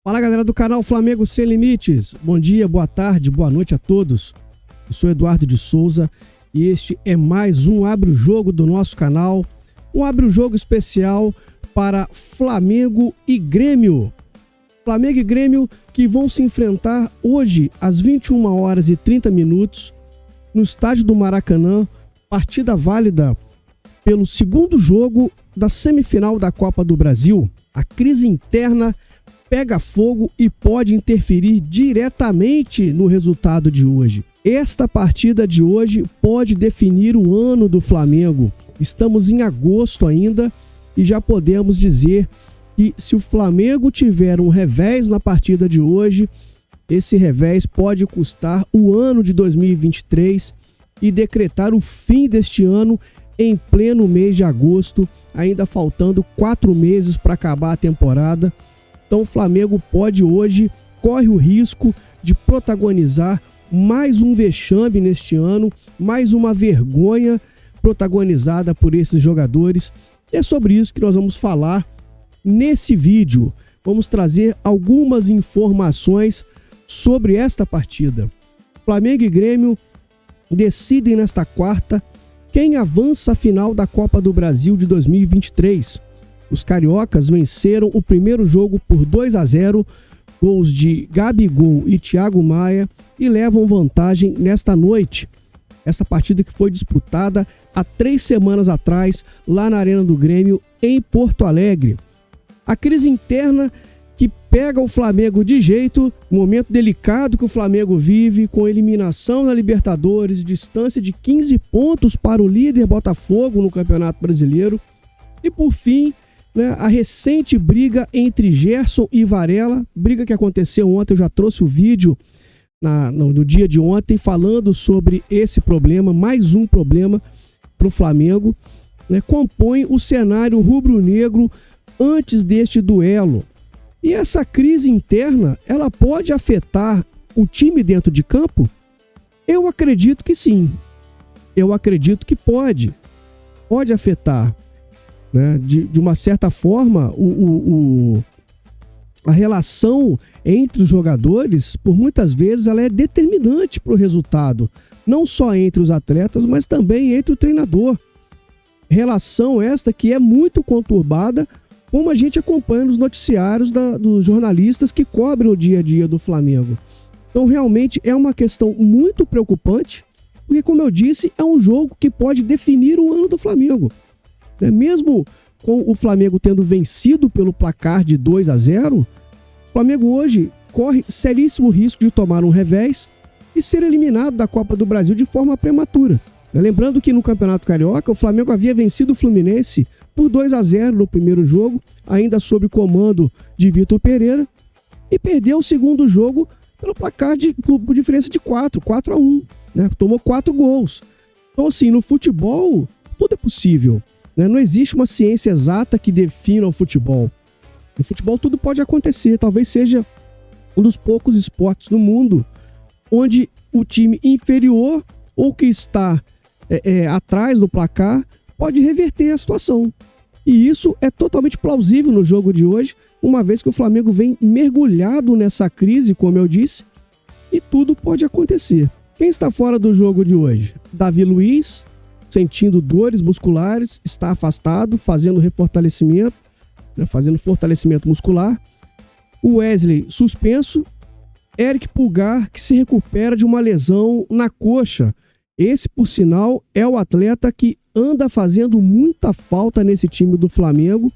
Fala, galera do canal Flamengo Sem Limites. Bom dia, boa tarde, boa noite a todos. Eu sou Eduardo de Souza e este é mais um Abre o Jogo do nosso canal. Um Abre o Jogo especial para Flamengo e Grêmio. Flamengo e Grêmio que vão se enfrentar hoje às 21h30 no estádio do Maracanã. Partida válida pelo segundo jogo da semifinal da Copa do Brasil. A crise interna pega fogo e pode interferir diretamente no resultado de hoje. Esta partida de hoje pode definir o ano do Flamengo. Estamos em agosto ainda e já podemos dizer que se o Flamengo tiver um revés na partida de hoje, esse revés pode custar o ano de 2023 e decretar o fim deste ano em pleno mês de agosto, ainda faltando 4 meses para acabar a temporada. Então o Flamengo corre o risco de protagonizar mais um vexame neste ano, mais uma vergonha protagonizada por esses jogadores. E é sobre isso que nós vamos falar nesse vídeo. Vamos trazer algumas informações sobre esta partida. Flamengo e Grêmio decidem nesta quarta quem avança à final da Copa do Brasil de 2023. Os cariocas venceram o primeiro jogo por 2-0, gols de Gabigol e Thiago Maia, e levam vantagem nesta noite. Essa partida que foi disputada há 3 semanas atrás, lá na Arena do Grêmio, em Porto Alegre. A crise interna que pega o Flamengo de jeito, momento delicado que o Flamengo vive, com eliminação na Libertadores, distância de 15 pontos para o líder Botafogo no Campeonato Brasileiro. E por fim, a recente briga entre Gerson e Varela, briga que aconteceu ontem. Eu já trouxe o vídeo no dia de ontem falando sobre esse problema, mais um problema para o Flamengo, compõe o cenário rubro-negro antes deste duelo. E essa crise interna, ela pode afetar o time dentro de campo? Eu acredito que sim. Eu acredito que pode afetar. De uma certa forma, a relação entre os jogadores, por muitas vezes, ela é determinante para o resultado. Não só entre os atletas, mas também entre o treinador. Relação esta que é muito conturbada, como a gente acompanha nos noticiários dos jornalistas que cobrem o dia a dia do Flamengo. Então, realmente, é uma questão muito preocupante, porque, como eu disse, é um jogo que pode definir o ano do Flamengo. Mesmo com o Flamengo tendo vencido pelo placar de 2-0, o Flamengo hoje corre seríssimo risco de tomar um revés e ser eliminado da Copa do Brasil de forma prematura. Lembrando que no Campeonato Carioca, o Flamengo havia vencido o Fluminense por 2-0 no primeiro jogo, ainda sob comando de Vitor Pereira, e perdeu o segundo jogo pelo placar por diferença de 4-1. Tomou 4 gols. Então, assim, no futebol, tudo é possível. Não existe uma ciência exata que defina o futebol. No futebol tudo pode acontecer. Talvez seja um dos poucos esportes no mundo onde o time inferior ou que está atrás do placar pode reverter a situação. E isso é totalmente plausível no jogo de hoje, uma vez que o Flamengo vem mergulhado nessa crise, como eu disse, e tudo pode acontecer. Quem está fora do jogo de hoje? Davi Luiz, sentindo dores musculares, está afastado, fazendo fortalecimento muscular. O Wesley suspenso. Eric Pulgar, que se recupera de uma lesão na coxa. Esse, por sinal, é o atleta que anda fazendo muita falta nesse time do Flamengo.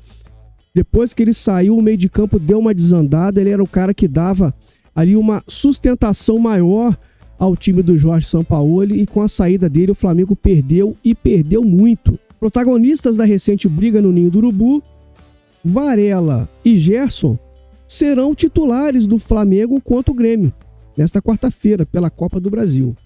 Depois que ele saiu, o meio de campo deu uma desandada. Ele era o cara que dava ali uma sustentação maior ao time do Jorge Sampaoli, e com a saída dele o Flamengo perdeu e perdeu muito. Protagonistas da recente briga no Ninho do Urubu, Varela e Gerson serão titulares do Flamengo contra o Grêmio nesta quarta-feira pela Copa do Brasil.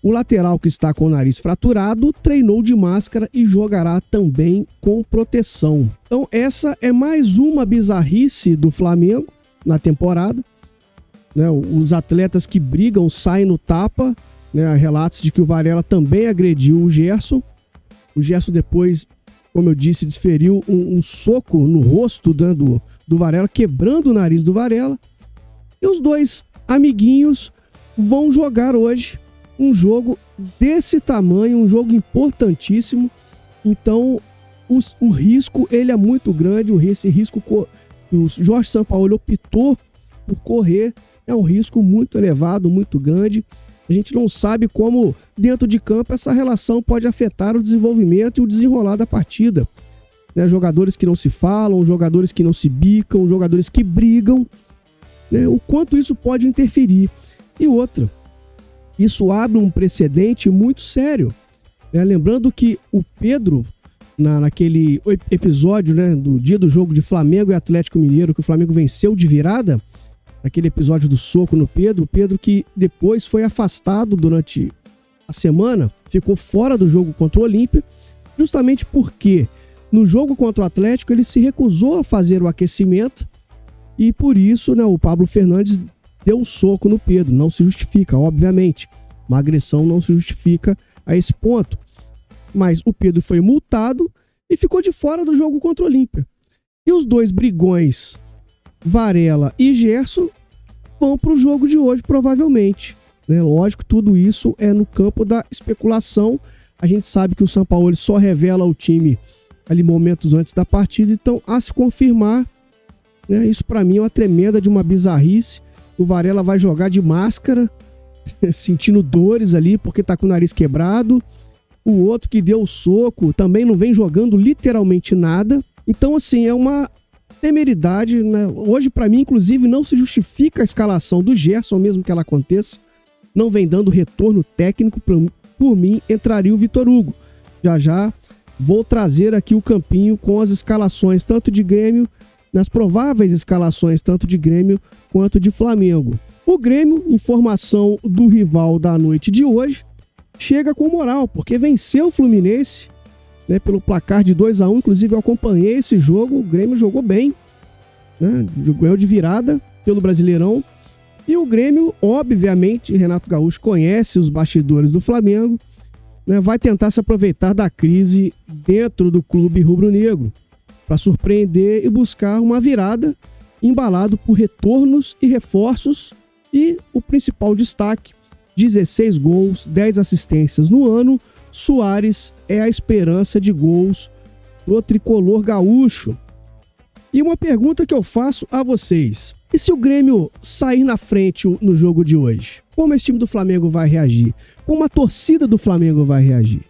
O lateral, que está com o nariz fraturado, treinou de máscara e jogará também com proteção. Então essa é mais uma bizarrice do Flamengo na temporada. Os atletas que brigam saem no tapa. Há relatos de que o Varela também agrediu o Gerson. O Gerson depois, como eu disse, desferiu um soco no rosto do Varela, quebrando o nariz do Varela. E os dois amiguinhos vão jogar hoje um jogo desse tamanho, um jogo importantíssimo. Então, o risco ele é muito grande. Esse risco o Jorge Sampaoli optou por correr é um risco muito elevado, muito grande. A gente não sabe como, dentro de campo, essa relação pode afetar o desenvolvimento e o desenrolar da partida. Né? Jogadores que não se falam, jogadores que não se bicam, jogadores que brigam. Né? O quanto isso pode interferir. E outra, isso abre um precedente muito sério. Né? Lembrando que o Pedro, naquele episódio, né, do dia do jogo de Flamengo e Atlético Mineiro, que o Flamengo venceu de virada, aquele episódio do soco no Pedro, o Pedro que depois foi afastado durante a semana, ficou fora do jogo contra o Olímpia, justamente porque no jogo contra o Atlético ele se recusou a fazer o aquecimento e por isso, né, o Pablo Fernandes deu um soco no Pedro. Não se justifica, obviamente. Uma agressão não se justifica a esse ponto. Mas o Pedro foi multado e ficou de fora do jogo contra o Olímpia. E os dois brigões, Varela e Gerson, vão para o jogo de hoje, provavelmente. Né? Lógico, tudo isso é no campo da especulação. A gente sabe que o Sampaoli só revela o time ali momentos antes da partida, então, a se confirmar, né, isso para mim é uma tremenda de uma bizarrice. O Varela vai jogar de máscara, sentindo dores ali, porque tá com o nariz quebrado. O outro que deu o soco também não vem jogando literalmente nada. Então, assim, é uma temeridade, né? Hoje, para mim, inclusive, não se justifica a escalação do Gerson, mesmo que ela aconteça. Não vem dando retorno técnico. Por mim, entraria o Vitor Hugo. Já vou trazer aqui o campinho com as escalações, tanto de Grêmio, nas prováveis escalações, tanto de Grêmio quanto de Flamengo. O Grêmio, informação do rival da noite de hoje, chega com moral, porque venceu o Fluminense, né, pelo placar de 2-1. Inclusive, eu acompanhei esse jogo, o Grêmio jogou bem, né, ganhou de virada pelo Brasileirão. E o Grêmio, obviamente, Renato Gaúcho conhece os bastidores do Flamengo, né, vai tentar se aproveitar da crise dentro do clube rubro-negro para surpreender e buscar uma virada, embalado por retornos e reforços. E o principal destaque, 16 gols, 10 assistências no ano. Soares é a esperança de gols do tricolor gaúcho. E uma pergunta que eu faço a vocês: e se o Grêmio sair na frente no jogo de hoje? Como esse time do Flamengo vai reagir? Como a torcida do Flamengo vai reagir?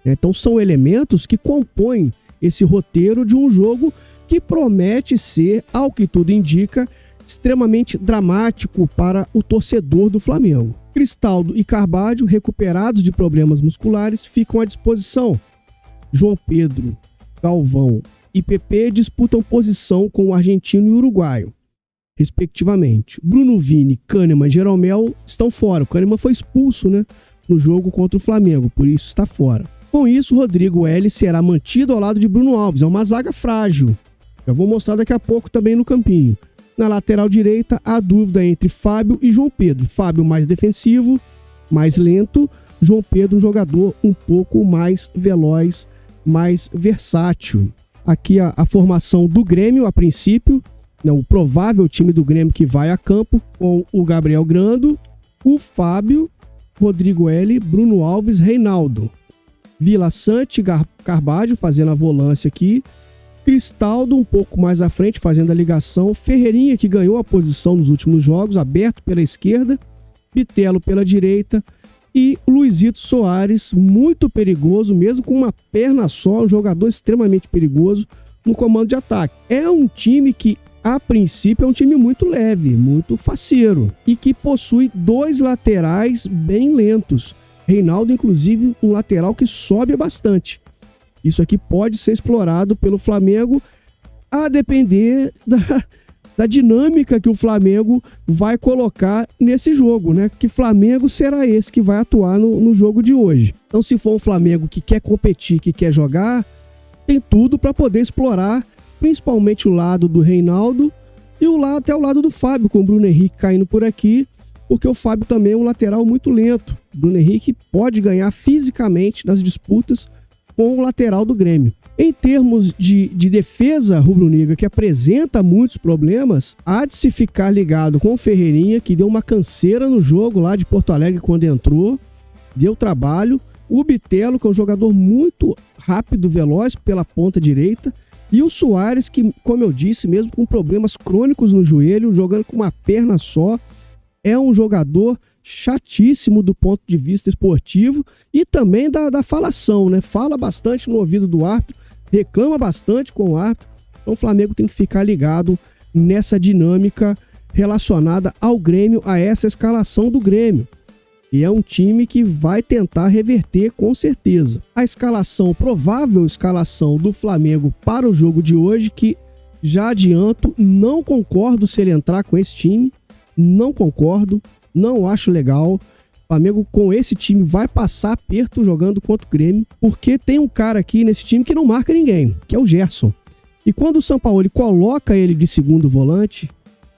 Então são elementos que compõem esse roteiro de um jogo que promete ser, ao que tudo indica, extremamente dramático para o torcedor do Flamengo. Cristaldo e Carvalho, recuperados de problemas musculares, ficam à disposição. João Pedro, Galvão e PP disputam posição com o argentino e o uruguaio, respectivamente. Bruno Vini, Kahneman e Jeromel estão fora. O Kahneman foi expulso, né, no jogo contra o Flamengo, por isso está fora. Com isso, Rodrigo L será mantido ao lado de Bruno Alves. É uma zaga frágil. Já vou mostrar daqui a pouco também no campinho. Na lateral direita, há dúvida entre Fábio e João Pedro. Fábio mais defensivo, mais lento. João Pedro, um jogador um pouco mais veloz, mais versátil. Aqui a formação do Grêmio, a princípio, né, o provável time do Grêmio que vai a campo, com o Gabriel Grando, o Fábio, Rodrigo L, Bruno Alves, Reinaldo. Vila Sante, Carvalho fazendo a volância aqui. Cristaldo um pouco mais à frente, fazendo a ligação. Ferreirinha, que ganhou a posição nos últimos jogos, aberto pela esquerda. Bitelo pela direita. E Luizito Soares, muito perigoso, mesmo com uma perna só, um jogador extremamente perigoso no comando de ataque. É um time que, a princípio, é um time muito leve, muito faceiro. E que possui dois laterais bem lentos. Reinaldo, inclusive, um lateral que sobe bastante. Isso aqui pode ser explorado pelo Flamengo, a depender da dinâmica que o Flamengo vai colocar nesse jogo, né? Que Flamengo será esse que vai atuar no jogo de hoje. Então, se for um Flamengo que quer competir, que quer jogar, tem tudo para poder explorar, principalmente o lado do Reinaldo e até o lado do Fábio, com o Bruno Henrique caindo por aqui, porque o Fábio também é um lateral muito lento. O Bruno Henrique pode ganhar fisicamente nas disputas com o lateral do Grêmio. Em termos de defesa rubro-negra, que apresenta muitos problemas, há de se ficar ligado com o Ferreirinha, que deu uma canseira no jogo lá de Porto Alegre quando entrou, deu trabalho. O Bitelo, que é um jogador muito rápido, veloz pela ponta direita. E o Soares, que, como eu disse, mesmo com problemas crônicos no joelho, jogando com uma perna só, é um jogador chatíssimo do ponto de vista esportivo e também da falação, né? Fala bastante no ouvido do árbitro, reclama bastante com o árbitro. Então o Flamengo tem que ficar ligado nessa dinâmica relacionada ao Grêmio, a essa escalação do Grêmio. E é um time que vai tentar reverter com certeza. A provável escalação do Flamengo para o jogo de hoje, que já adianto, não concordo se ele entrar com esse time. Não concordo, não acho legal. O Flamengo com esse time vai passar aperto jogando contra o Grêmio, porque tem um cara aqui nesse time que não marca ninguém, que é o Gerson. E quando o Sampaoli coloca ele de segundo volante,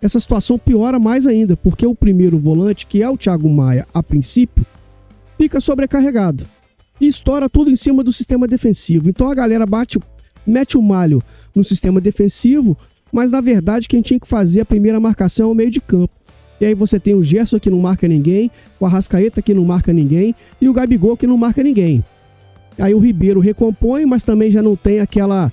essa situação piora mais ainda, porque o primeiro volante, que é o Thiago Maia, a princípio, fica sobrecarregado e estoura tudo em cima do sistema defensivo. Então a galera mete o malho no sistema defensivo, mas na verdade quem tinha que fazer a primeira marcação é o meio de campo. E aí você tem o Gerson que não marca ninguém, o Arrascaeta que não marca ninguém e o Gabigol que não marca ninguém. Aí o Ribeiro recompõe, mas também já não tem aquela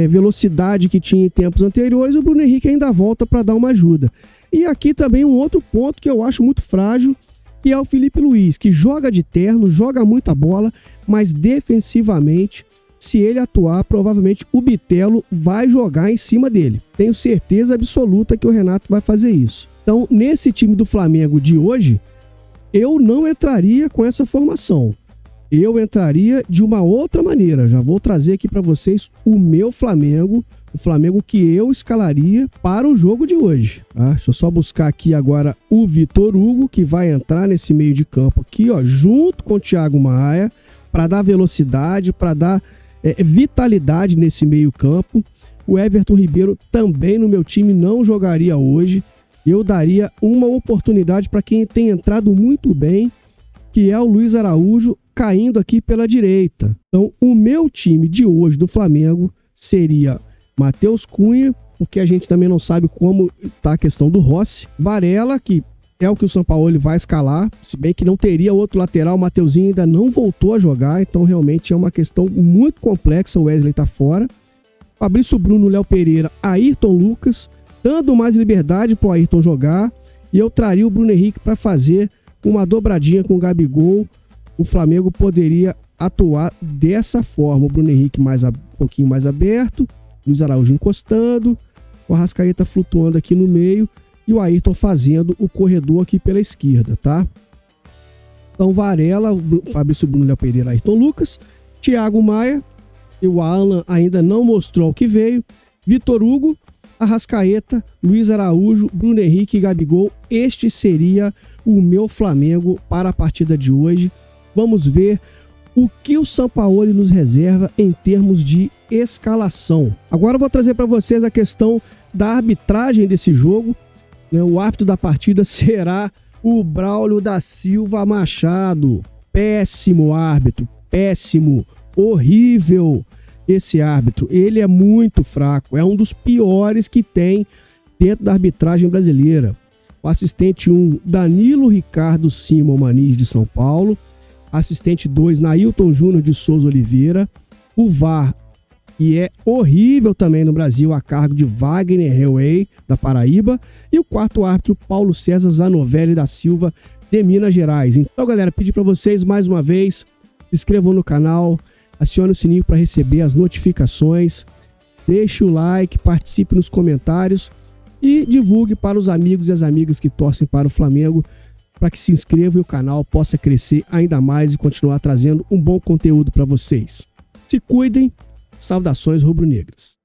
velocidade que tinha em tempos anteriores. O Bruno Henrique ainda volta para dar uma ajuda. E aqui também um outro ponto que eu acho muito frágil, que é o Felipe Luiz, que joga de terno, joga muita bola, mas defensivamente, se ele atuar, provavelmente o Bitelo vai jogar em cima dele. Tenho certeza absoluta que o Renato vai fazer isso. Então, nesse time do Flamengo de hoje, eu não entraria com essa formação. Eu entraria de uma outra maneira. Já vou trazer aqui para vocês o meu Flamengo, o Flamengo que eu escalaria para o jogo de hoje. Tá? Deixa eu só buscar aqui agora o Vitor Hugo, que vai entrar nesse meio de campo aqui, ó, junto com o Thiago Maia, para dar velocidade, para dar vitalidade nesse meio campo. O Everton Ribeiro também no meu time não jogaria hoje. Eu daria uma oportunidade para quem tem entrado muito bem, que é o Luiz Araújo, caindo aqui pela direita. Então, o meu time de hoje do Flamengo seria Matheus Cunha, porque a gente também não sabe como está a questão do Rossi. Varela, que é o que o Sampaoli vai escalar, se bem que não teria outro lateral. O Mateuzinho ainda não voltou a jogar, então realmente é uma questão muito complexa. O Wesley está fora. Fabrício Bruno, Léo Pereira, Ayrton Lucas, dando mais liberdade para o Ayrton jogar. E eu traria o Bruno Henrique para fazer uma dobradinha com o Gabigol. O Flamengo poderia atuar dessa forma. O Bruno Henrique um pouquinho mais aberto, Luiz Araújo encostando, o Arrascaeta flutuando aqui no meio e o Ayrton fazendo o corredor aqui pela esquerda, tá? Então Varela, Fabrício Bruno, Léo Pereira, Ayrton Lucas, Thiago Maia, e o Alan ainda não mostrou o que veio, Vitor Hugo, Arrascaeta, Luiz Araújo, Bruno Henrique e Gabigol. Este seria o meu Flamengo para a partida de hoje. Vamos ver o que o Sampaoli nos reserva em termos de escalação. Agora eu vou trazer para vocês a questão da arbitragem desse jogo. O árbitro da partida será o Braulio da Silva Machado. Péssimo árbitro, péssimo, horrível esse árbitro. Ele é muito fraco, é um dos piores que tem dentro da arbitragem brasileira. O assistente 1, Danilo Ricardo Simon Maniz, de São Paulo. Assistente 2, Nailton Júnior de Souza Oliveira. O VAR, que é horrível também no Brasil, a cargo de Wagner Hellway, da Paraíba. E o quarto árbitro, Paulo César Zanovelli da Silva, de Minas Gerais. Então, galera, pedir para vocês mais uma vez, se inscrevam no canal, acione o sininho para receber as notificações, deixe o like, participe nos comentários e divulgue para os amigos e as amigas que torcem para o Flamengo, para que se inscrevam e o canal possa crescer ainda mais e continuar trazendo um bom conteúdo para vocês. Se cuidem, saudações rubro-negras.